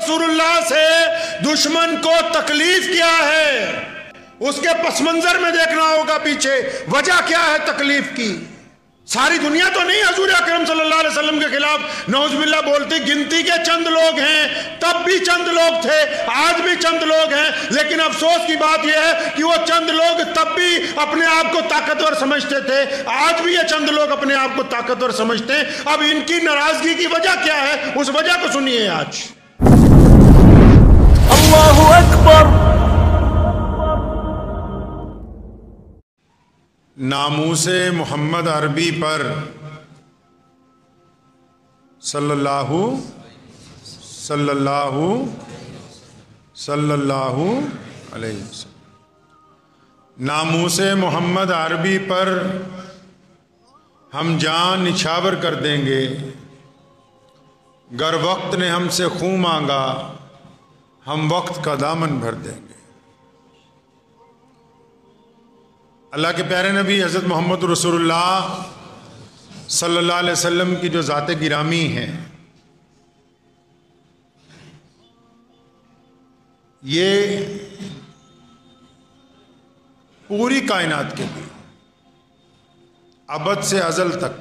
رسول اللہ سے دشمن کو تکلیف کیا ہے، اس کے پس منظر میں دیکھنا ہوگا پیچھے وجہ کیا ہے تکلیف کی۔ ساری دنیا تو نہیں حضور اکرم صلی اللہ علیہ وسلم کے خلاف نعوذ باللہ بولتی، گنتی کے چند لوگ ہیں، تب بھی چند لوگ تھے، آج بھی چند لوگ ہیں، لیکن افسوس کی بات یہ ہے کہ وہ چند لوگ تب بھی اپنے آپ کو طاقتور سمجھتے تھے، آج بھی یہ چند لوگ اپنے آپ کو طاقتور سمجھتے ہیں۔ اب ان کی ناراضگی کی وجہ کیا ہے، اس وجہ کو سنیے آج۔ اللہ اکبر۔ ناموس محمد عربی پر صلی اللہ علیہ وسلم، ناموس محمد عربی پر ہم جان نچھاور کر دیں گے، گر وقت نے ہم سے خوں مانگا ہم وقت کا دامن بھر دیں گے۔ اللہ کے پیارے نبی حضرت محمد رسول اللہ صلی اللہ علیہ وسلم کی جو ذات گرامی ہے، یہ پوری کائنات کے لیے ابد سے ازل تک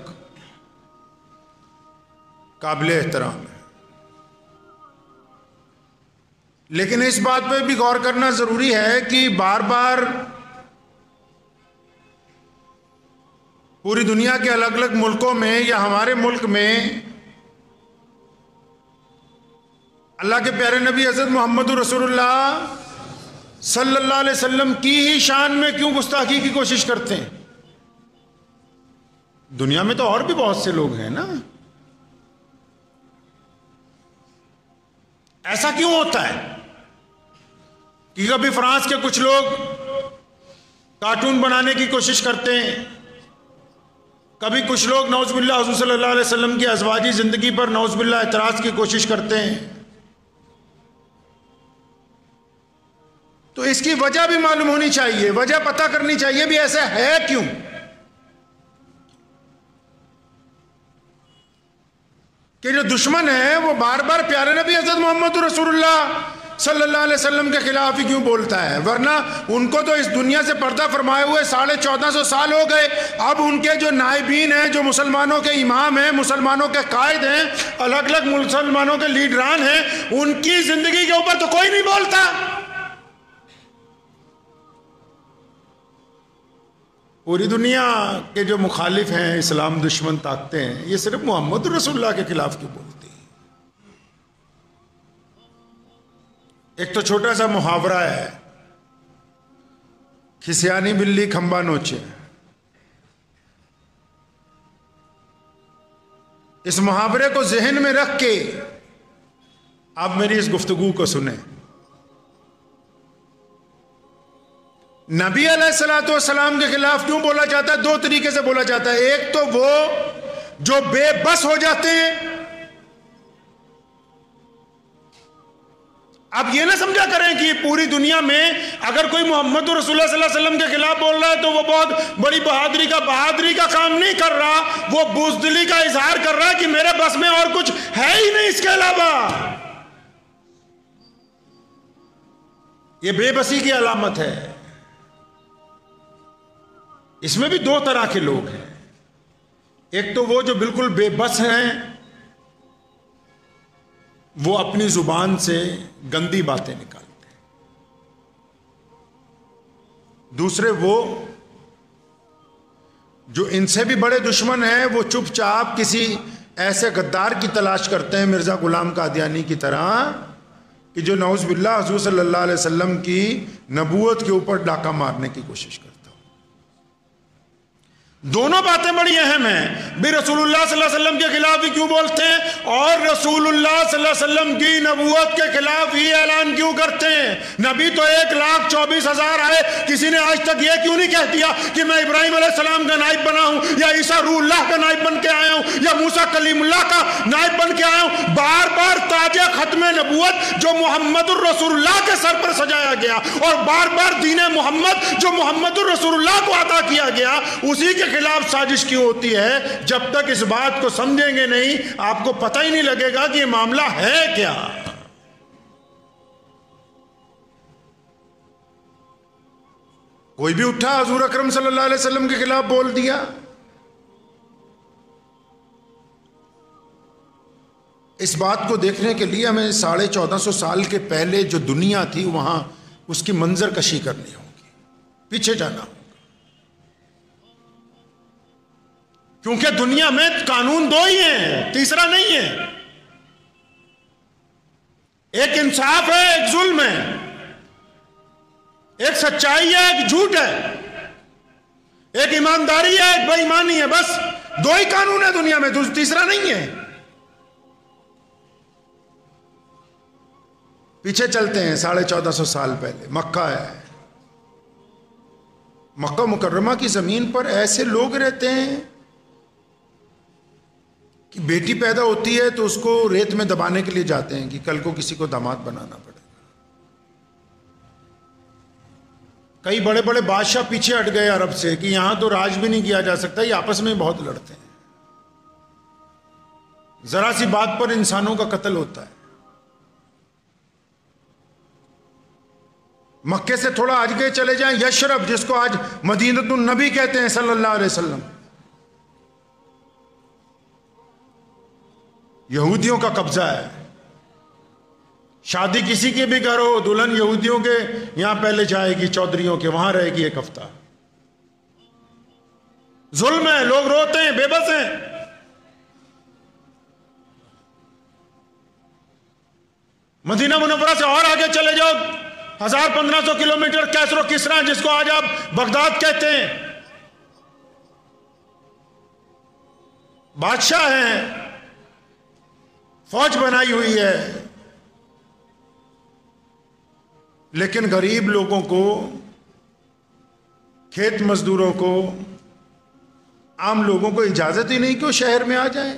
قابل احترام ہے، لیکن اس بات پہ بھی غور کرنا ضروری ہے کہ بار بار پوری دنیا کے الگ الگ ملکوں میں یا ہمارے ملک میں اللہ کے پیارے نبی حضرت محمد رسول اللہ صلی اللہ علیہ وسلم کی ہی شان میں کیوں گستاخی کی کوشش کرتے ہیں؟ دنیا میں تو اور بھی بہت سے لوگ ہیں نا، ایسا کیوں ہوتا ہے کہ کبھی فرانس کے کچھ لوگ کارٹون بنانے کی کوشش کرتے ہیں، کبھی کچھ لوگ نعوذ باللہ حضور صلی اللہ علیہ وسلم کی ازواجی زندگی پر نعوذ باللہ اعتراض کی کوشش کرتے ہیں، تو اس کی وجہ بھی معلوم ہونی چاہیے، وجہ پتہ کرنی چاہیے بھی ایسا ہے کیوں۔ کہ جو دشمن ہے وہ بار بار پیارے نبی حضرت محمد رسول اللہ صلی اللہ علیہ وسلم کے خلاف ہی کیوں بولتا ہے؟ ورنہ ان کو تو اس دنیا سے پردہ فرمائے ہوئے 1450 سال ہو گئے، اب ان کے جو نائبین ہیں، جو مسلمانوں کے امام ہیں، مسلمانوں کے قائد ہیں، الگ الگ مسلمانوں کے لیڈران ہیں، ان کی زندگی کے اوپر تو کوئی نہیں بولتا۔ پوری دنیا کے جو مخالف ہیں، اسلام دشمن طاقتیں ہیں، یہ صرف محمد رسول اللہ کے خلاف کیوں بولتی ہیں؟ ایک تو چھوٹا سا محاورہ ہے، کھسیانی بلی کھمبا نوچے، اس محاورے کو ذہن میں رکھ کے آپ میری اس گفتگو کو سنیں۔ نبی علیہ الصلوۃ والسلام کے خلاف کیوں بولا جاتا ہے؟ دو طریقے سے بولا جاتا ہے۔ ایک تو وہ جو بے بس ہو جاتے ہیں، اب یہ نہ سمجھا کریں کہ پوری دنیا میں اگر کوئی محمد رسول اللہ صلی اللہ علیہ وسلم کے خلاف بول رہا ہے تو وہ بہت بڑی بہادری کا کام نہیں کر رہا، وہ بزدلی کا اظہار کر رہا ہے کہ میرے بس میں اور کچھ ہے ہی نہیں اس کے علاوہ۔ یہ بے بسی کی علامت ہے۔ اس میں بھی دو طرح کے لوگ ہیں، ایک تو وہ جو بالکل بے بس ہیں، وہ اپنی زبان سے گندی باتیں نکالتے ہیں، دوسرے وہ جو ان سے بھی بڑے دشمن ہیں، وہ چپ چاپ کسی ایسے غدار کی تلاش کرتے ہیں مرزا غلام قادیانی کی طرح، کہ جو نعوذ باللہ حضور صلی اللہ علیہ وسلم کی نبوت کے اوپر ڈاکہ مارنے کی کوشش کرتا ہوں۔ دونوں باتیں بڑی اہم ہیں، بھی رسول اللہ صلی اللہ علیہ وسلم کے خلاف ہی کیوں بولتے ہیں اور رسول اللہ صلی اللہ علیہ وسلم کی نبوت کے خلاف ہی اعلان کیوں کرتے ہیں؟ نبی تو 1,24,000 آئے، کسی نے آج تک یہ کیوں نہیں کہہ دیا کہ میں ابراہیم علیہ السلام کا نائب بنا ہوں، یا عیسیٰ روح اللہ کا نائب بن کے آیا ہوں، یا موسیٰ کلیم اللہ کا نائب بن کے آیا ہوں؟ بار بار تاج ختم نبوت جو محمد الرسول اللہ کے سر پر سجایا گیا، اور بار بار دین محمد جو محمد الرسول اللہ کو عطا کیا گیا، اسی کے خلاف سازش کیوں ہوتی ہے؟ جب تک اس بات کو سمجھیں گے نہیں، آپ کو پتہ ہی نہیں لگے گا کہ یہ معاملہ ہے کیا۔ کوئی بھی اٹھا حضور اکرم صلی اللہ علیہ وسلم کے خلاف بول دیا. اس بات کو دیکھنے کے لیے ہمیں 1450 سال کے پہلے جو دنیا تھی وہاں اس کی منظر کشی کرنی ہوگی، پیچھے جانا ہوگا. کیونکہ دنیا میں قانون دو ہی ہیں، تیسرا نہیں ہے. ایک انصاف ہے، ایک ظلم ہے، ایک سچائی ہے، ایک جھوٹ ہے، ایک ایمانداری ہے، ایک بے ایمانی ہے. بس دو ہی قانون ہے دنیا میں، تیسرا نہیں ہے. پیچھے چلتے ہیں 1450 سال پہلے. مکہ ہے، مکہ مکرمہ کی زمین پر ایسے لوگ رہتے ہیں کہ بیٹی پیدا ہوتی ہے تو اس کو ریت میں دبانے کے لیے جاتے ہیں کہ کل کو کسی کو داماد بنانا پڑے. کئی بڑے بڑے بادشاہ پیچھے ہٹ گئے عرب سے کہ یہاں تو راج بھی نہیں کیا جا سکتا، یہ آپس میں بہت لڑتے ہیں. ذرا سی بات پر انسانوں کا قتل ہوتا ہے. مکے سے تھوڑا آگے چلے جائیں، یشرب جس کو آج مدینۃ النبی کہتے ہیں صلی اللہ علیہ وسلم، یہودیوں کا قبضہ ہے. شادی کسی کے بھی گھر ہو، دلہن یہودیوں کے یہاں پہلے جائے گی، چودھریوں کے وہاں رہے گی 1 ہفتہ. ظلم ہے، لوگ روتے ہیں، بے بس ہیں. مدینہ منورہ سے اور آگے چلے جاؤ 1500 کلومیٹر، کیسر و کسرا جس کو آج آپ بغداد کہتے ہیں، بادشاہ ہیں، فوج بنائی ہوئی ہے، لیکن غریب لوگوں کو، کھیت مزدوروں کو، عام لوگوں کو اجازت ہی نہیں کہ وہ شہر میں آ جائیں.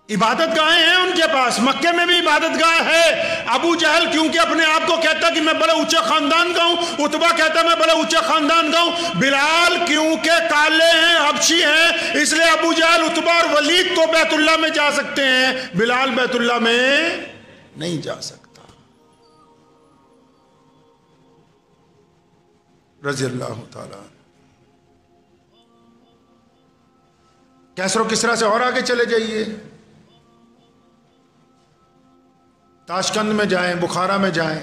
عبادت گاہیں ہیں ان کے پاس، مکے میں بھی عبادت گاہ ہے. ابو جہل کیونکہ اپنے آپ کو کہتا کہ میں بڑے اونچے خاندان کا ہوں، عتبہ کہتا میں بڑے اونچے خاندان کا ہوں. بلال کیونکہ کالے ہیں، حبشی ہیں، اس لیے ابو جہل، عتبہ اور ولید تو بیت اللہ میں جا سکتے ہیں، بلال بیت اللہ میں نہیں جا سکتا. رضی اللہ تعالی. کیسر و کسرا سے اور آگے چلے جائیے، تاشقند میں جائیں، بخارا میں جائیں،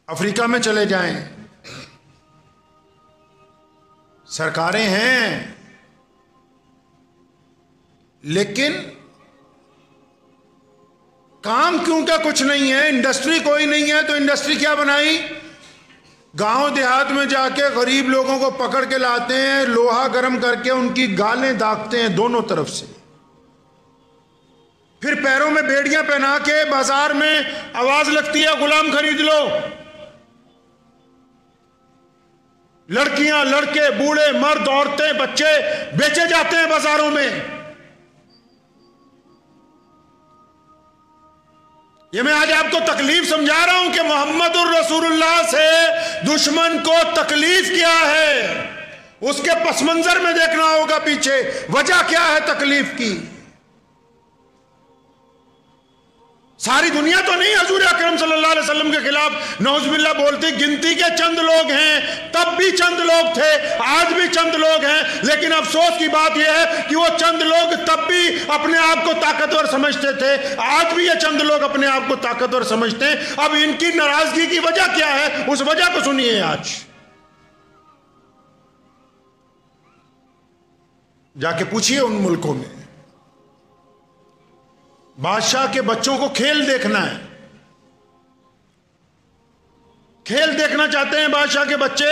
افریقہ میں چلے جائیں. سرکاریں ہیں لیکن کام کیونکہ کچھ نہیں ہے، انڈسٹری کوئی نہیں ہے، تو انڈسٹری کیا بنائی؟ گاؤں دیہات میں جا کے غریب لوگوں کو پکڑ کے لاتے ہیں، لوہا گرم کر کے ان کی گالیں داغتے ہیں دونوں طرف سے، پھر پیروں میں بیڑیاں پہنا کے بازار میں آواز لگتی ہے غلام خرید لو. لڑکیاں، لڑکے، بوڑھے، مرد، عورتیں، بچے بیچے جاتے ہیں بازاروں میں. یہ میں آج آپ کو تکلیف سمجھا رہا ہوں کہ محمد الرسول اللہ سے دشمن کو تکلیف کیا ہے، اس کے پس منظر میں دیکھنا ہوگا پیچھے وجہ کیا ہے تکلیف کی. ساری دنیا تو نہیں حضور اکرم صلی اللہ علیہ وسلم کے خلاف نعوذ باللہ بولتی، گنتی کے چند لوگ ہیں، تب بھی چند لوگ تھے، آج بھی چند لوگ ہیں. لیکن افسوس کی بات یہ ہے کہ وہ چند لوگ تب بھی اپنے آپ کو طاقتور سمجھتے تھے، آج بھی یہ چند لوگ اپنے آپ کو طاقتور سمجھتے ہیں. اب ان کی ناراضگی کی وجہ کیا ہے، اس وجہ کو سنیے. آج جا کے پوچھئے ان ملکوں میں، بادشاہ کے بچوں کو کھیل دیکھنا ہے، کھیل دیکھنا چاہتے ہیں بادشاہ کے بچے،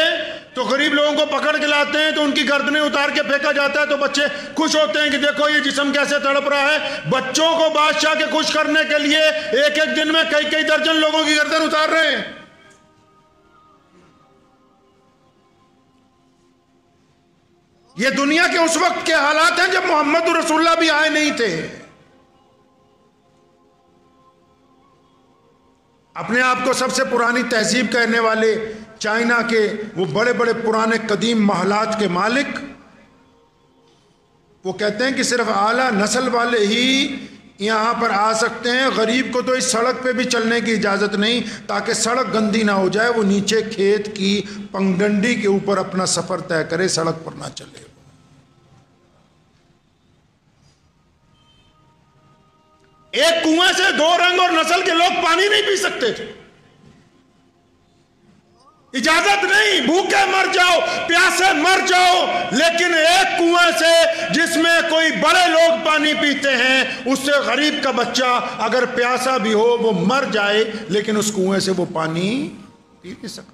تو غریب لوگوں کو پکڑ کے لاتے ہیں تو ان کی گردنیں اتار کے پھینکا جاتا ہے، تو بچے خوش ہوتے ہیں کہ دیکھو یہ جسم کیسے تڑپ رہا ہے. بچوں کو بادشاہ کے خوش کرنے کے لیے ایک ایک دن میں کئی درجن لوگوں کی گردن اتار رہے ہیں. یہ دنیا کے اس وقت کے حالات ہیں جب محمد رسول اللہ بھی آئے نہیں تھے. اپنے آپ کو سب سے پرانی تہذیب کہنے والے چائنا کے وہ بڑے بڑے پرانے قدیم محلات کے مالک، وہ کہتے ہیں کہ صرف اعلیٰ نسل والے ہی یہاں پر آ سکتے ہیں. غریب کو تو اس سڑک پہ بھی چلنے کی اجازت نہیں تاکہ سڑک گندی نہ ہو جائے. وہ نیچے کھیت کی پگڈنڈی کے اوپر اپنا سفر طے کرے, سڑک پر نہ چلے. ایک کنویں سے 2 رنگ اور نسل کے لوگ پانی نہیں پی سکتے تھے, اجازت نہیں. بھوکے مر جاؤ, پیاسے مر جاؤ, لیکن ایک کنویں سے جس میں کوئی بڑے لوگ پانی پیتے ہیں, اس سے غریب کا بچہ اگر پیاسا بھی ہو وہ مر جائے, لیکن اس کنویں سے وہ پانی پی نہیں سکتا.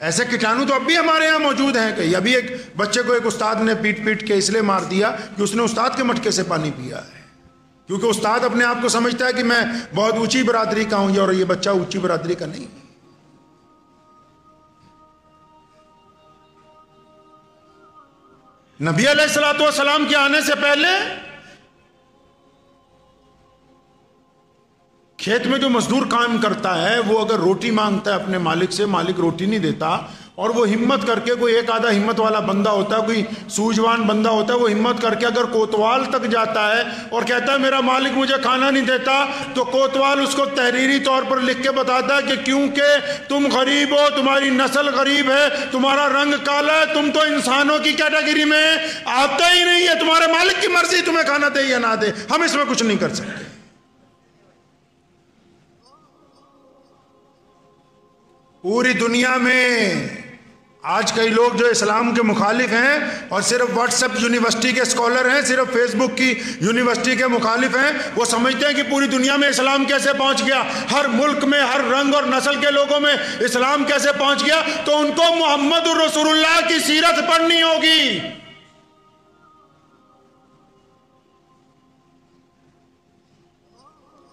ایسے کیٹانو تو اب بھی ہمارے ہاں موجود ہیں. کہ ابھی ایک بچے کو ایک استاد نے پیٹ پیٹ کے اس لیے مار دیا کہ اس نے استاد کے مٹکے سے پانی پیا ہے, کیونکہ استاد اپنے آپ کو سمجھتا ہے کہ میں بہت اونچی برادری کا ہوں, اور یہ بچہ اونچی برادری کا نہیں. نبی علیہ الصلوۃ والسلام کے آنے سے پہلے کھیت میں جو مزدور کام کرتا ہے وہ اگر روٹی مانگتا ہے اپنے مالک سے, مالک روٹی نہیں دیتا, اور وہ ہمت کر کے, کوئی ایک آدھا ہمت والا بندہ ہوتا ہے, کوئی سوجوان بندہ ہوتا ہے, وہ ہمت کر کے اگر کوتوال تک جاتا ہے اور کہتا ہے میرا مالک مجھے کھانا نہیں دیتا, تو کوتوال اس کو تحریری طور پر لکھ کے بتاتا ہے کہ کیونکہ تم غریب ہو, تمہاری نسل غریب ہے, تمہارا رنگ کالا ہے, تم تو انسانوں کی کیٹیگری میں آتا ہی نہیں ہے, تمہارے مالک کی مرضی تمہیں کھانا دے یا نہ دے, ہم اس میں کچھ نہیں کر سکتے. پوری دنیا میں آج کئی لوگ جو اسلام کے مخالف ہیں اور صرف واٹس ایپ یونیورسٹی کے اسکالر ہیں, صرف فیس بک کی یونیورسٹی کے مخالف ہیں, وہ سمجھتے ہیں کہ پوری دنیا میں اسلام کیسے پہنچ گیا, ہر ملک میں ہر رنگ اور نسل کے لوگوں میں اسلام کیسے پہنچ گیا. تو ان کو محمد رسول اللہ کی سیرت پڑھنی ہوگی.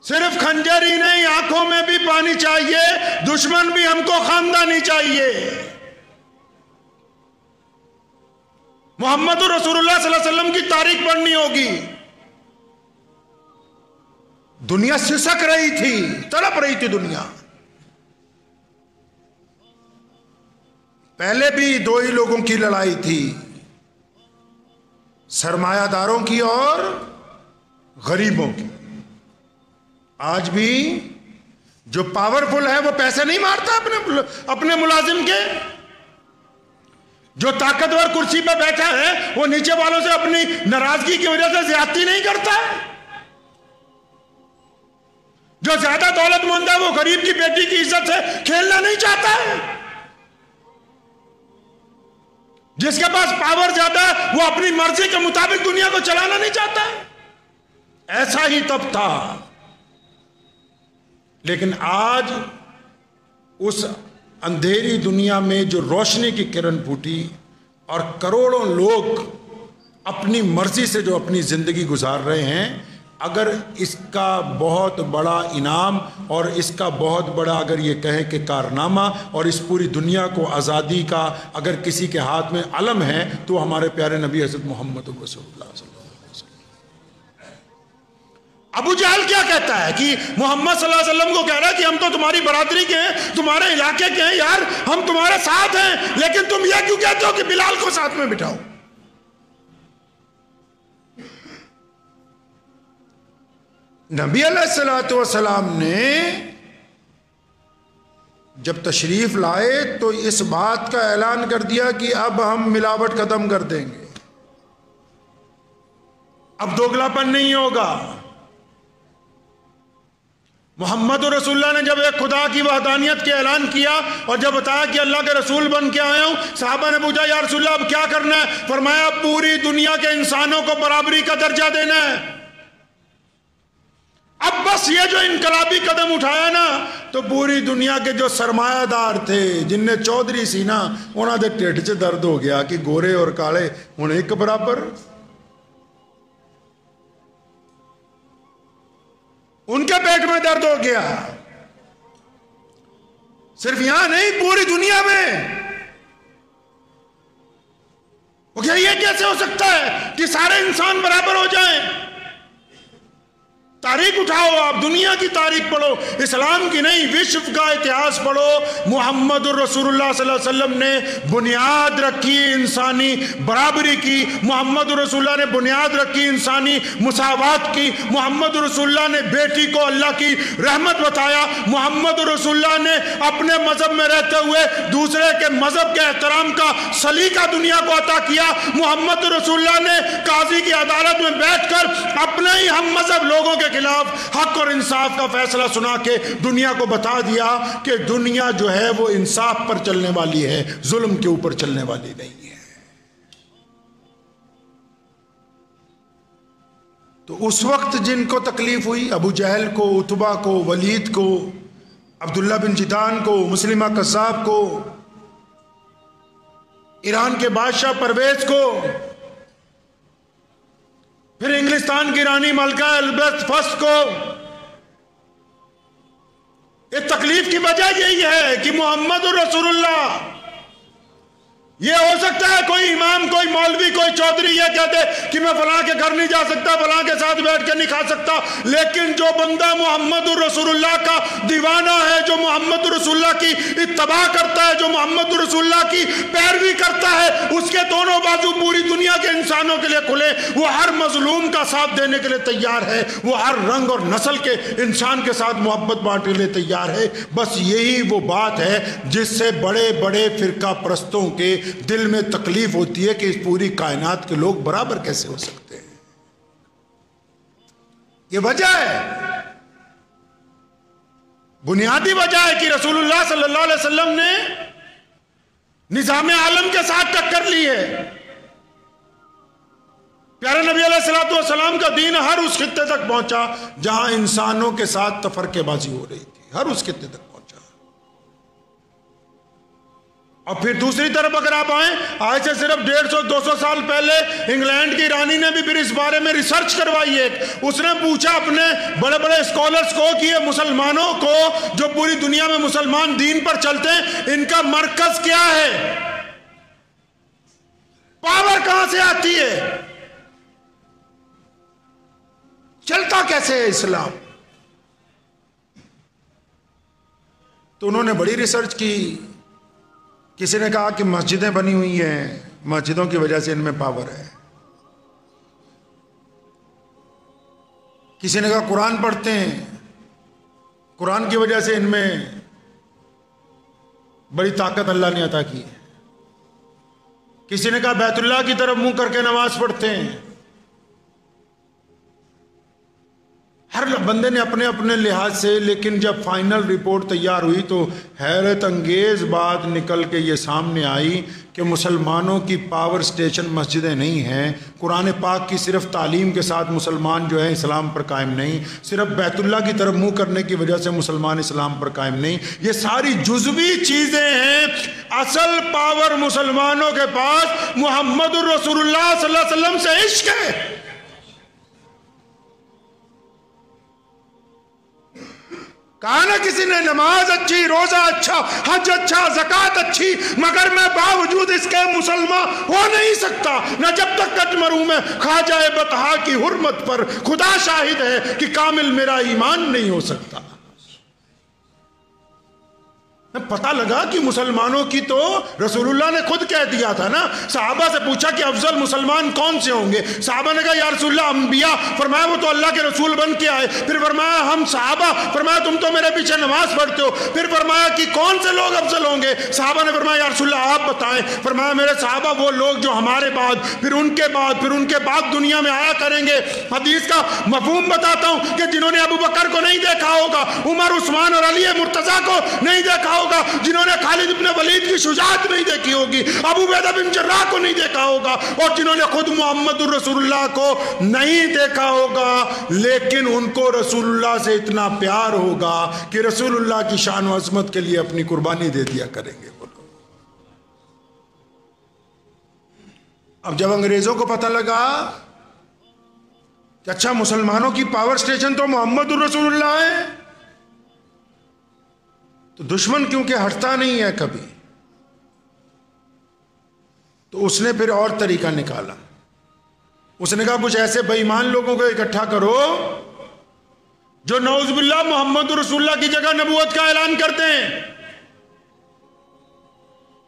صرف خنجر ہی نہیں, آنکھوں میں بھی پانی چاہیے, دشمن بھی ہم کو خاندانی چاہیے. محمد رسول اللہ صلی اللہ علیہ وسلم کی تاریخ پڑھنی ہوگی. دنیا سسک رہی تھی, تڑپ رہی تھی دنیا. پہلے بھی 2 ہی لوگوں کی لڑائی تھی, سرمایہ داروں کی اور غریبوں کی. آج بھی جو پاورفل ہے وہ پیسے نہیں مارتا اپنے ملازم کے, جو طاقتور کرسی پہ بیٹھا ہے وہ نیچے والوں سے اپنی ناراضگی کی وجہ سے زیادتی نہیں کرتا ہے. جو زیادہ دولت مند ہے وہ غریب کی بیٹی کی عزت سے کھیلنا نہیں چاہتا ہے. جس کے پاس پاور زیادہ ہے وہ اپنی مرضی کے مطابق دنیا کو چلانا نہیں چاہتا ہے. ایسا ہی تب تھا, لیکن آج اس اندھیری دنیا میں جو روشنی کی کرن پھوٹی اور کروڑوں لوگ اپنی مرضی سے جو اپنی زندگی گزار رہے ہیں, اگر اس کا بہت بڑا انعام اور اس کا بہت بڑا اگر یہ کہیں کہ کارنامہ اور اس پوری دنیا کو آزادی کا اگر کسی کے ہاتھ میں علم ہے تو ہمارے پیارے نبی حضرت محمد رسول اللہ صلی اللہ علیہ وسلم. ابو جہل کیا کہتا ہے کہ محمد صلی اللہ علیہ وسلم کو کہہ رہا ہے کہ ہم تو تمہاری برادری کے ہیں, تمہارے علاقے کے ہیں, یار ہم تمہارے ساتھ ہیں, لیکن تم یہ کیوں کہتے ہو کہ بلال کو ساتھ میں بٹھاؤ. نبی علیہ الصلوۃ والسلام نے جب تشریف لائے تو اس بات کا اعلان کر دیا کہ اب ہم ملاوٹ ختم کر دیں گے, اب دوگلاپن نہیں ہوگا. محمد رسول اللہ نے جب ایک خدا کی وحدانیت کے اعلان کیا اور جب بتایا کہ اللہ کے رسول بن کے آیا ہوں, صحابہ نے پوچھا یا رسول اللہ اب کیا کرنا ہے؟ فرمایا پوری دنیا کے انسانوں کو برابری کا درجہ دینا ہے. اب بس یہ جو انقلابی قدم اٹھایا نا, تو پوری دنیا کے جو سرمایہ دار تھے جن نے چودھری سی نا, انہوں نے ٹھڈ چ درد ہو گیا کہ گورے اور کالے ہن ایک برابر. ان کے پیٹ میں درد ہو گیا. صرف یہاں نہیں, پوری دنیا میں. یہ کیسے ہو سکتا ہے کہ سارے انسان برابر ہو جائیں؟ تاریخ اٹھاؤ، آپ دنیا کی تاریخ پڑھو، اسلام کی نہیں، وشو کا اتہاس پڑھو۔ محمد الرسول اللہ صلی اللہ علیہ وسلم نے بنیاد رکھی انسانی برابری کی، محمد الرسول اللہ نے بنیاد رکھی انسانی مساوات کی، محمد الرسول اللہ نے بیٹی کو اللہ کی رحمت بتایا، محمد الرسول اللہ نے اپنے مذہب میں رہتے ہوئے دوسرے کے مذہب کے احترام کا سلیقہ دنیا کو عطا کیا، محمد الرسول اللہ نے قاضی کی عدالت میں بیٹھ کر اپنے ہی ہم مذہب لوگوں کے خلاف حق اور انصاف کا فیصلہ سنا کے دنیا کو بتا دیا کہ دنیا جو ہے وہ انصاف پر چلنے والی ہے، ظلم کے اوپر چلنے والی نہیں ہے۔ تو اس وقت جن کو تکلیف ہوئی، ابو جہل کو، عتبہ کو، ولید کو، عبداللہ بن جدان کو، مسلمہ قذاب کو، ایران کے بادشاہ پرویز کو، پھر انگلستان کی رانی ملکہ الزبتھ فرسٹ کو، اس تکلیف کی وجہ یہی ہے کہ محمد رسول اللہ، یہ ہو سکتا ہے کوئی امام، کوئی مولوی، کوئی چودھری یہ کہتے کہ میں فلاں کے گھر نہیں جا سکتا، فلاں کے ساتھ بیٹھ کے نہیں کھا سکتا، لیکن جو بندہ محمد رسول اللہ کا دیوانہ ہے، جو محمد رسول اللہ کی اتباع کرتا ہے، جو محمد رسول اللہ کی پیروی کرتا ہے، اس کے دونوں بازو پوری دنیا کے انسانوں کے لیے کھلے، وہ ہر مظلوم کا ساتھ دینے کے لیے تیار ہے، وہ ہر رنگ اور نسل کے انسان کے ساتھ محبت بانٹنے کے لیے تیار ہے۔ بس یہی وہ بات ہے جس سے بڑے بڑے فرقہ پرستوں کے دل میں تکلیف ہوتی ہے کہ اس پوری کائنات کے لوگ برابر کیسے ہو سکتے ہیں۔ یہ وجہ ہے، بنیادی وجہ ہے کہ رسول اللہ صلی اللہ علیہ وسلم نے نظام عالم کے ساتھ ٹکر لی ہے۔ پیارے نبی علیہ السلام کا دین ہر اس خطے تک پہنچا جہاں انسانوں کے ساتھ تفرقے بازی ہو رہی تھی، ہر اس خطے تک پہنچا۔ اور پھر دوسری طرف اگر آپ آئیں، آج سے صرف 150-200 سال پہلے انگلینڈ کی رانی نے بھی پھر اس بارے میں ریسرچ کروائی ہے۔ اس نے پوچھا اپنے بڑے بڑے اسکالرز کو کہ یہ مسلمانوں کو جو پوری دنیا میں مسلمان دین پر چلتے ہیں، ان کا مرکز کیا ہے، پاور کہاں سے آتی ہے، چلتا کیسے ہے اسلام؟ تو انہوں نے بڑی ریسرچ کی۔ کسی نے کہا کہ مسجدیں بنی ہوئی ہیں، مسجدوں کی وجہ سے ان میں پاور ہے۔ کسی نے کہا قرآن پڑھتے ہیں، قرآن کی وجہ سے ان میں بڑی طاقت اللہ نے عطا کی ہے۔ کسی نے کہا بیت اللہ کی طرف منہ کر کے نماز پڑھتے ہیں۔ ہر بندے نے اپنے اپنے لحاظ سے، لیکن جب فائنل رپورٹ تیار ہوئی تو حیرت انگیز بات نکل کے یہ سامنے آئی کہ مسلمانوں کی پاور سٹیشن مسجدیں نہیں ہیں۔ قرآن پاک کی صرف تعلیم کے ساتھ مسلمان جو ہے اسلام پر قائم نہیں، صرف بیت اللہ کی طرف منہ کرنے کی وجہ سے مسلمان اسلام پر قائم نہیں۔ یہ ساری جزوی چیزیں ہیں، اصل پاور مسلمانوں کے پاس محمد الرسول اللہ صلی اللہ علیہ وسلم سے عشق ہے۔ کہا نا کسی نے نماز اچھی، روزہ اچھا، حج اچھا، زکوٰۃ اچھی، مگر میں باوجود اس کے مسلمان ہو نہیں سکتا، نہ جب تک کٹ مروں میں خواجہ بطحا کی حرمت پر خدا شاہد ہے کہ کامل میرا ایمان نہیں ہو سکتا۔ پتہ لگا کہ مسلمانوں کی تو رسول اللہ نے خود کہہ دیا تھا نا، صحابہ سے پوچھا کہ افضل مسلمان کون سے ہوں گے؟ صحابہ نے کہا یا رسول اللہ انبیاء، فرمایا وہ تو اللہ کے رسول بن کے آئے، پھر فرمایا ہم صحابہ، فرمایا تم تو میرے پیچھے نماز پڑھتے ہو، پھر فرمایا کہ کون سے لوگ افضل ہوں گے؟ صحابہ نے فرمایا یا رسول اللہ آپ بتائیں، فرمایا میرے صحابہ وہ لوگ جو ہمارے بعد، پھر ان کے بعد، پھر ان کے بعد دنیا میں آیا کریں گے۔ حدیث کا مفہوم بتاتا ہوں کہ جنہوں نے ابو بکر کو نہیں دیکھا ہوگا، عمر، عثمان اور علی مرتضیٰ کو نہیں دیکھا ہوگا، جنہوں نے خالد بن ولید کی شجاعت نہیں دیکھی ہوگی، ابو عبیدہ بن جراح کو نہیں دیکھا ہوگا، اور جنہوں نے خود محمد الرسول اللہ کو نہیں دیکھا ہوگا، لیکن ان کو رسول اللہ سے اتنا پیار ہوگا کہ رسول اللہ کی شان و عظمت کے لیے اپنی قربانی دے دیا کریں گے وہ لوگ۔ اب جب انگریزوں کو پتہ لگا کہ اچھا مسلمانوں کی پاور سٹیشن تو محمد الرسول اللہ ہے، تو دشمن کیونکہ ہٹتا نہیں ہے کبھی، تو اس نے پھر اور طریقہ نکالا۔ اس نے کہا کچھ ایسے بے ایمان لوگوں کو اکٹھا کرو جو نعوذ باللہ محمد رسول اللہ کی جگہ نبوت کا اعلان کرتے ہیں.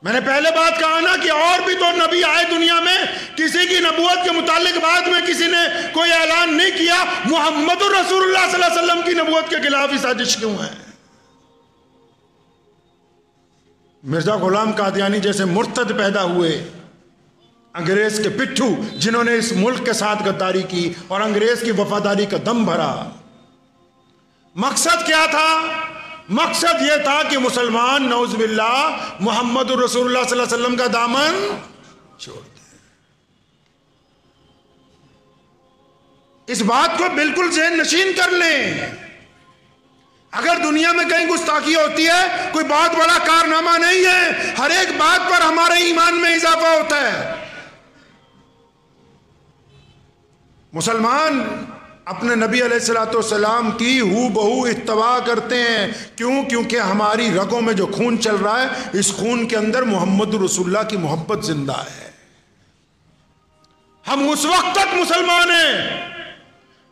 میں نے پہلے بات کہا نا کہ اور بھی تو نبی آئے دنیا میں, کسی کی نبوت کے متعلق بعد میں کسی نے کوئی اعلان نہیں کیا. محمد رسول اللہ صلی اللہ علیہ وسلم کی نبوت کے خلاف ہی سازش کیوں ہے؟ مرزا غلام قادیانی جیسے مرتد پیدا ہوئے, انگریز کے پٹھو جنہوں نے اس ملک کے ساتھ غداری کی اور انگریز کی وفاداری کا دم بھرا. مقصد کیا تھا؟ مقصد یہ تھا کہ مسلمان نعوذ باللہ محمد رسول اللہ صلی اللہ علیہ وسلم کا دامن چھوڑ دیں. اس بات کو بالکل ذہن نشین کر لیں. اگر دنیا میں کہیں گستاخی ہوتی ہے کوئی بہت بڑا کارنامہ نہیں ہے, ہر ایک بات پر ہمارے ایمان میں اضافہ ہوتا ہے. مسلمان اپنے نبی علیہ الصلوۃ والسلام کی ہو بہو اتباع کرتے ہیں. کیوں؟ کیونکہ ہماری رگوں میں جو خون چل رہا ہے اس خون کے اندر محمد رسول اللہ کی محبت زندہ ہے. ہم اس وقت تک مسلمان ہیں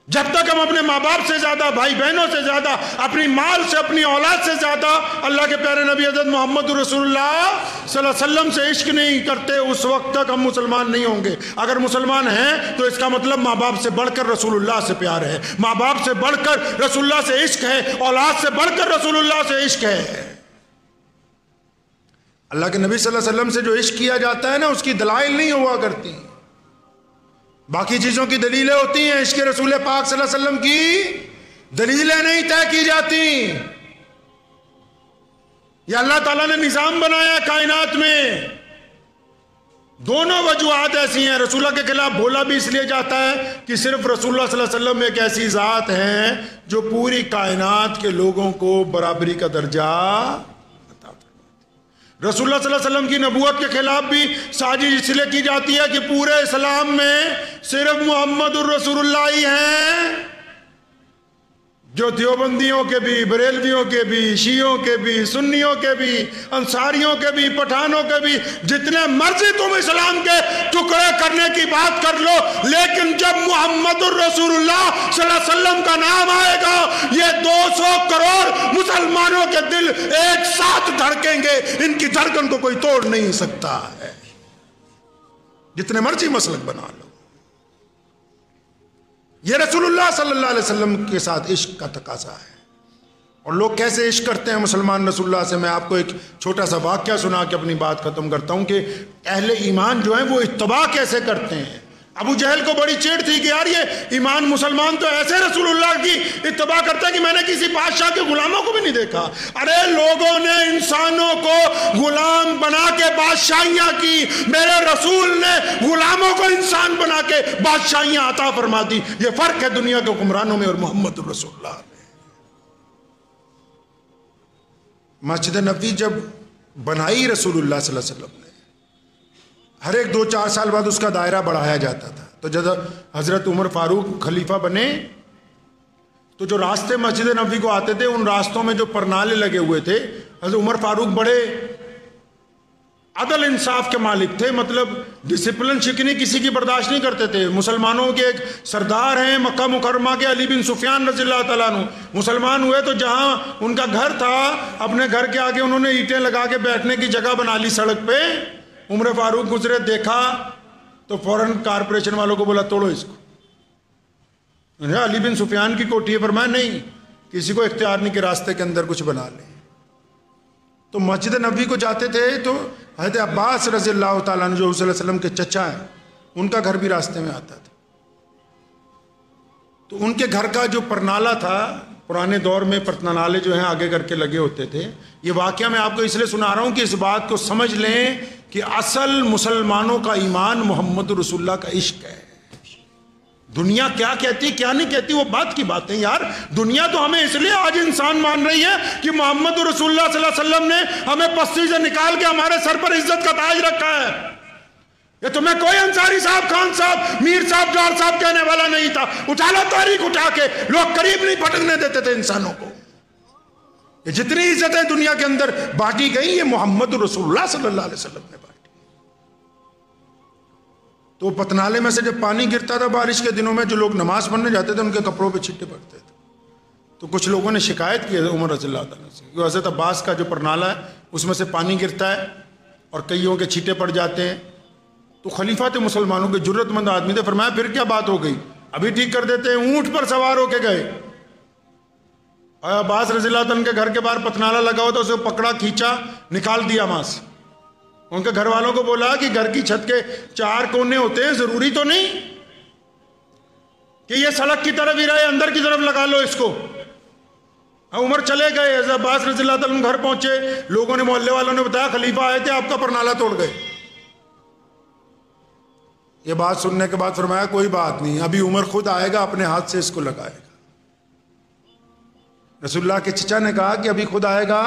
جب تک ہم اپنے ماں باپ سے زیادہ, بھائی بہنوں سے زیادہ, اپنی مال سے, اپنی اولاد سے زیادہ اللہ کے پیارے نبی حضرت محمد رسول اللہ صلی اللہ علیہ وسلم سے عشق نہیں کرتے, اس وقت تک ہم مسلمان نہیں ہوں گے. اگر مسلمان ہیں تو اس کا مطلب ماں باپ سے بڑھ کر رسول اللہ سے پیار ہے, ماں باپ سے بڑھ کر رسول اللہ سے عشق ہے, اولاد سے بڑھ کر رسول اللہ سے عشق ہے. اللہ کے نبی صلی اللہ علیہ وسلم سے جو عشق کیا جاتا ہے نا, اس کی دلائل نہیں ہوا کرتی, باقی چیزوں کی دلیلیں ہوتی ہیں. عشق رسول پاک صلی اللہ علیہ وسلم کی دلیلیں نہیں طے کی جاتی. یہ اللہ تعالیٰ نے نظام بنایا کائنات میں. دونوں وجوہات ایسی ہیں. رسول اللہ کے خلاف بولا بھی اس لیے جاتا ہے کہ صرف رسول اللہ صلی اللہ علیہ وسلم ایک ایسی ذات ہیں جو پوری کائنات کے لوگوں کو برابری کا درجہ. رسول اللہ صلی اللہ علیہ وسلم کی نبوت کے خلاف بھی سازش اس لیے کی جاتی ہے کہ پورے اسلام میں صرف محمد الرسول اللہ ہی ہیں جو دیوبندیوں کے بھی, بریلویوں کے بھی, شیعوں کے بھی, سنیوں کے بھی, انصاریوں کے بھی, پٹھانوں کے بھی, جتنے مرضی تم اسلام کے ٹکڑے کرنے کی بات کر لو, لیکن جب محمد الرسول اللہ صلی اللہ علیہ وسلم کا نام آئے گا یہ 200 کروڑ مسلمانوں کے دل ایک ساتھ دھڑکیں گے. ان کی دھڑکن کو کوئی توڑ نہیں سکتا ہے, جتنے مرضی مسلک بنا لو. یہ رسول اللہ صلی اللہ علیہ وسلم کے ساتھ عشق کا تقاضا ہے. اور لوگ کیسے عشق کرتے ہیں مسلمان رسول اللہ سے, میں آپ کو ایک چھوٹا سا واقعہ سنا کے اپنی بات ختم کرتا ہوں کہ اہل ایمان جو ہیں وہ اتباع کیسے کرتے ہیں. ابو جہل کو بڑی چیڑ تھی کہ یار یہ ایمان مسلمان تو ایسے رسول اللہ کی اتباع کرتا ہے کہ میں نے کسی بادشاہ کے غلاموں کو بھی نہیں دیکھا. ارے لوگوں نے انسانوں کو غلام بنا کے بادشاہیاں کی, میرے رسول نے غلاموں کو انسان بنا کے بادشاہیاں عطا فرما دی. یہ فرق ہے دنیا کے حکمرانوں میں اور محمد رسول اللہ میں. مسجد نبوی جب بنائی رسول اللہ صلی اللہ علیہ وسلم نے, ہر ایک 2-4 سال بعد اس کا دائرہ بڑھایا جاتا تھا. تو جب حضرت عمر فاروق خلیفہ بنے تو جو راستے مسجد نبوی کو آتے تھے ان راستوں میں جو پرنالے لگے ہوئے تھے, حضرت عمر فاروق بڑے عدل انصاف کے مالک تھے, مطلب ڈسپلن شکنی کسی کی برداشت نہیں کرتے تھے. مسلمانوں کے ایک سردار ہیں مکہ مکرمہ کے, علی بن سفیان رضی اللہ تعالیٰ عنہ. مسلمان ہوئے تو جہاں ان کا گھر تھا اپنے گھر کے آگے انہوں نے اینٹیں لگا کے بیٹھنے کی جگہ بنا لی سڑک پہ. عمر فاروق گزرے, دیکھا تو فوراً کارپوریشن والوں کو بولا توڑو اس کو. علی بن سفیان کی کوٹھی ہے, فرمایا نہیں, کسی کو اختیار نہیں کہ راستے کے اندر کچھ بنا لیں. تو مسجد نبوی کو جاتے تھے تو حضرت عباس رضی اللہ تعالیٰ عنہ جو صلی اللہ علیہ وسلم کے چچا ہیں, ان کا گھر بھی راستے میں آتا تھا. تو ان کے گھر کا جو پرنالہ تھا, پرانے دور میں پرنالے جو ہیں آگے کر کے لگے ہوتے تھے. یہ واقعہ میں آپ کو اس لیے سنا رہا ہوں کہ اس بات کو سمجھ لیں کہ اصل مسلمانوں کا ایمان محمد رسول اللہ کا عشق ہے. دنیا کیا کہتی کیا نہیں کہتی وہ بات کی بات ہے یار. دنیا تو ہمیں اس لیے آج انسان مان رہی ہے کہ محمد رسول اللہ صلی اللہ علیہ وسلم نے ہمیں پستی سے نکال کے ہمارے سر پر عزت کا تاج رکھا ہے. یہ تمہیں کوئی انصاری صاحب, خان صاحب, میر صاحب, جوہر صاحب کہنے والا نہیں تھا. اٹھا لو تاریخ اٹھا کے, لوگ قریب نہیں پھٹکنے دیتے تھے انسانوں کو. یہ جتنی عزتیں دنیا کے اندر بانٹی گئی یہ محمد رسول اللہ صلی اللہ علیہ وسلم نے بانٹی. تو پتنالے میں سے جب پانی گرتا تھا بارش کے دنوں میں, جو لوگ نماز پڑھنے جاتے تھے ان کے کپڑوں پہ چھٹے پڑتے تھے. تو کچھ لوگوں نے شکایت کی عمر رضی اللہ تعالیٰ سے کہ حضرت عباس کا جو پرنالہ ہے اس میں سے پانی گرتا ہے اور کئیوں کے چھینٹے پڑ جاتے ہیں. تو خلیفہ تھے مسلمانوں کے، جرت مند آدمی تھے. فرمایا پھر کیا بات ہو گئی، ابھی ٹھیک کر دیتے ہیں. اونٹ پر سوار ہو کے گئے اور عباس رضی اللہ عنہ کے گھر کے باہر پتنالہ لگا ہوا تھا، اسے پکڑا، کھینچا، نکال دیا وہاں سے. ان کے گھر والوں کو بولا کہ گھر کی چھت کے 4 کونے ہوتے ہیں، ضروری تو نہیں کہ یہ سڑک کی طرف ہی رہے، اندر کی طرف لگا لو اس کو. عمر چلے گئے، حضرت عباس رضی اللہ عنہ گھر پہنچے، لوگوں نے، محلے والوں نے بتایا خلیفہ آئے تھے، آپ کا پرنالہ توڑ گئے. یہ بات سننے کے بعد فرمایا کوئی بات نہیں، ابھی عمر خود آئے گا، اپنے ہاتھ سے اس کو لگائے گا. رسول اللہ کے چچا نے کہا کہ ابھی خود آئے گا،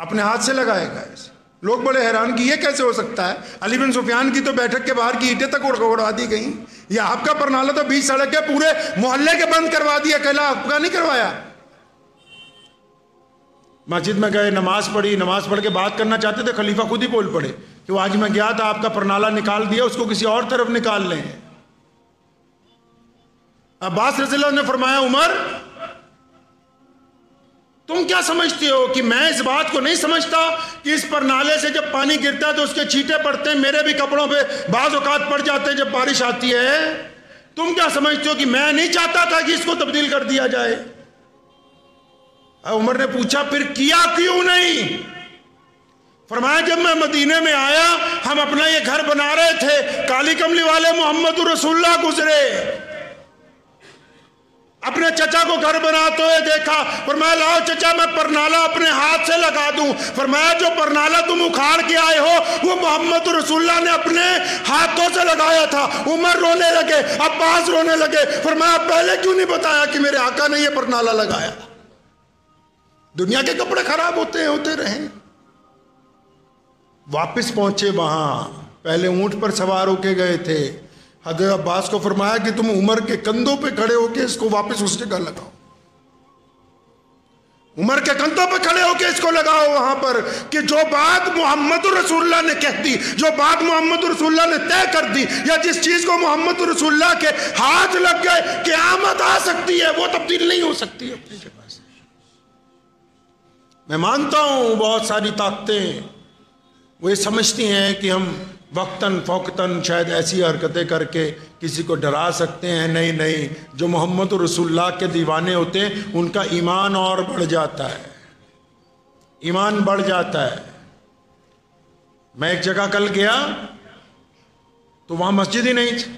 اپنے ہاتھ سے لگائے گا اسے. لوگ بڑے حیران کہ یہ کیسے ہو سکتا ہے. علی بن سفیان کی تو بیٹھک کے باہر کی اینٹیں تک اڑوا دی گئیں، یہ آپ کا پرنالہ تو 20 سڑک کے پورے محلے کے بند کروا دیا، اکیلا آپ کا نہیں کروایا. مسجد میں گئے، نماز پڑھی، نماز پڑھ کے بات کرنا چاہتے تھے، خلیفہ خود ہی بول پڑے کہ وہ آج میں گیا تھا، آپ کا پرنالہ نکال دیا، اس کو کسی اور طرف نکال لیں. عباس رضی اللہ نے فرمایا عمر تم کیا سمجھتے ہو کہ میں اس بات کو نہیں سمجھتا کہ اس پرنالے سے جب پانی گرتا ہے تو اس کے چھینٹے پڑتے ہیں، میرے بھی کپڑوں پہ بعض اوقات پڑ جاتے ہیں جب بارش آتی ہے. تم کیا سمجھتے ہو کہ میں نہیں چاہتا تھا کہ اس کو تبدیل کر دیا جائے. عمر نے پوچھا پھر کیا کیوں نہیں؟ فرمایا جب میں مدینے میں آیا، ہم اپنا یہ گھر بنا رہے تھے، کالی کملی والے محمد رسول اللہ گزرے، اپنے چچا کو گھر بناتے ہوئے دیکھا. فرمایا لاؤ چچا میں پرنالہ اپنے ہاتھ سے لگا دوں. فرمایا جو پرنالہ تم اکھاڑ کے آئے ہو وہ محمد رسول اللہ نے اپنے ہاتھوں سے لگایا تھا. عمر رونے لگے، عباس رونے لگے. فرمایا پہلے کیوں نہیں بتایا کہ میرے آقا نے یہ پرنالہ لگایا؟ دنیا کے کپڑے خراب ہوتے رہیں. واپس پہنچے وہاں، پہلے اونٹ پر سوار ہو کے گئے تھے. حضرت عباس کو فرمایا کہ تم عمر کے کندھوں پہ کھڑے ہو کے اس کو واپس اس جگہ لگاؤ. عمر کے کندھوں پہ کھڑے ہو کے اس کو لگاؤ وہاں پر کہ جو بات محمد رسول اللہ نے کہہ دی، جو بات محمد رسول اللہ نے طے کر دی، یا جس چیز کو محمد رسول اللہ کے ہاتھ لگ گئے قیامت آ سکتی ہے، وہ تبدیل نہیں ہو سکتی اپنی جگہ سے. میں مانتا ہوں بہت ساری طاقتیں وہ یہ سمجھتی ہیں کہ ہم وقتاً فوقتاً شاید ایسی حرکتیں کر کے کسی کو ڈرا سکتے ہیں. نہیں، جو محمد رسول اللہ کے دیوانے ہوتے ہیں ان کا ایمان اور بڑھ جاتا ہے، ایمان بڑھ جاتا ہے. میں ایک جگہ کل گیا تو وہاں مسجد ہی نہیں تھی،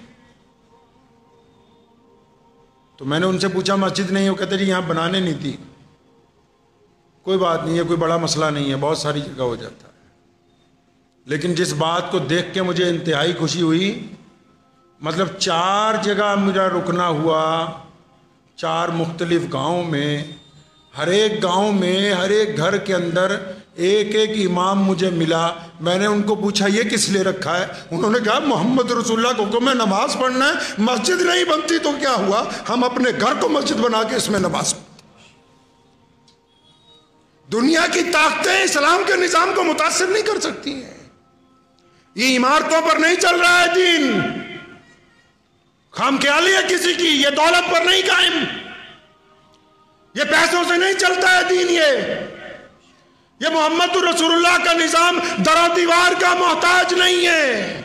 تو میں نے ان سے پوچھا مسجد نہیں؟ وہ کہتے جی یہاں بنانے نہیں تھی. کوئی بات نہیں ہے، کوئی بڑا مسئلہ نہیں ہے، بہت ساری جگہ ہو جاتا ہے. لیکن جس بات کو دیکھ کے مجھے انتہائی خوشی ہوئی، مطلب 4 جگہ میرا رکنا ہوا، 4 مختلف گاؤں میں، ہر ایک گاؤں میں ہر ایک گھر کے اندر ایک امام مجھے ملا. میں نے ان کو پوچھا یہ کس لیے رکھا ہے؟ انہوں نے کہا محمد رسول اللہ کو حکم ہے نماز پڑھنا ہے، مسجد نہیں بنتی تو کیا ہوا، ہم اپنے گھر کو مسجد بنا کے اس میں نماز پڑھتے. دنیا کی طاقتیں اسلام کے نظام کو متاثر نہیں کر سکتی ہیں. یہ عمارتوں پر نہیں چل رہا ہے دین، خام خیالی ہے کسی کی، یہ دولت پر نہیں قائم، یہ پیسوں سے نہیں چلتا ہے دین. یہ محمد رسول اللہ کا نظام در و دیوار کا محتاج نہیں ہے،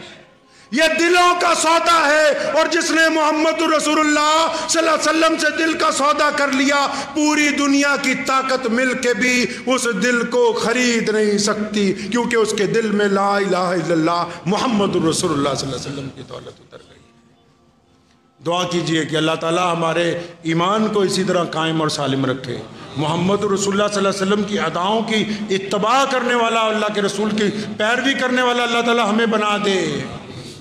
یہ دلوں کا سودا ہے. اور جس نے محمد رسول اللہ صلی اللہ علیہ وسلم سے دل کا سودا کر لیا، پوری دنیا کی طاقت مل کے بھی اس دل کو خرید نہیں سکتی، کیونکہ اس کے دل میں لا الہ الا اللہ محمد رسول اللہ صلی اللہ علیہ وسلم کی دولت اتر گئی. دعا کیجئے کہ اللہ تعالی ہمارے ایمان کو اسی طرح قائم اور سالم رکھے. محمد رسول اللہ صلی اللہ علیہ وسلم کی اداؤں کی اتباع کرنے والا، اللہ کے رسول کی پیروی کرنے والا اللہ تعالی ہمیں بنا دے.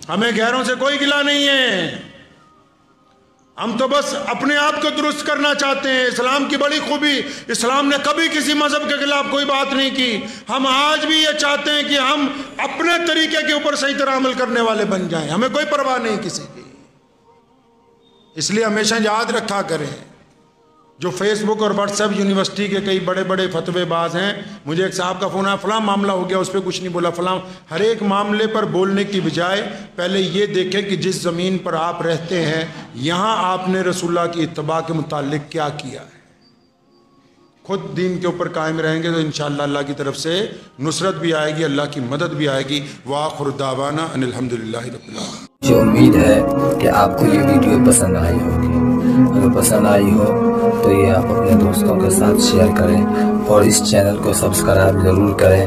ہمیں غیروں سے کوئی گلہ نہیں ہے، ہم تو بس اپنے آپ کو درست کرنا چاہتے ہیں. اسلام کی بڑی خوبی، اسلام نے کبھی کسی مذہب کے خلاف کوئی بات نہیں کی. ہم آج بھی یہ چاہتے ہیں کہ ہم اپنے طریقے کے اوپر صحیح طرح عمل کرنے والے بن جائیں، ہمیں کوئی پرواہ نہیں کسی کی. اس لیے ہمیشہ یاد رکھا کریں، جو فیس بک اور واٹس ایپ یونیورسٹی کے کئی بڑے بڑے فتوے باز ہیں، مجھے ایک صاحب کا فون آیا فلاں معاملہ ہو گیا، اس پہ کچھ نہیں بولا فلاں. ہر ایک معاملے پر بولنے کی بجائے پہلے یہ دیکھیں کہ جس زمین پر آپ رہتے ہیں یہاں آپ نے رسول اللہ کی اتباع کے متعلق کیا کیا ہے. خود دین کے اوپر قائم رہیں گے تو انشاءاللہ اللہ کی طرف سے نصرت بھی آئے گی، اللہ کی مدد بھی آئے گی۔ وآخر دعوانا ان الحمدللہ رب العالمین۔ مجھے امید ہے کہ آپ کو یہ ویڈیو پسند آئی ہوگی۔ اگر پسند آئی ہو تو یہ آپ اپنے دوستوں کے ساتھ شیئر کریں اور اس چینل کو سبسکرائب ضرور کریں۔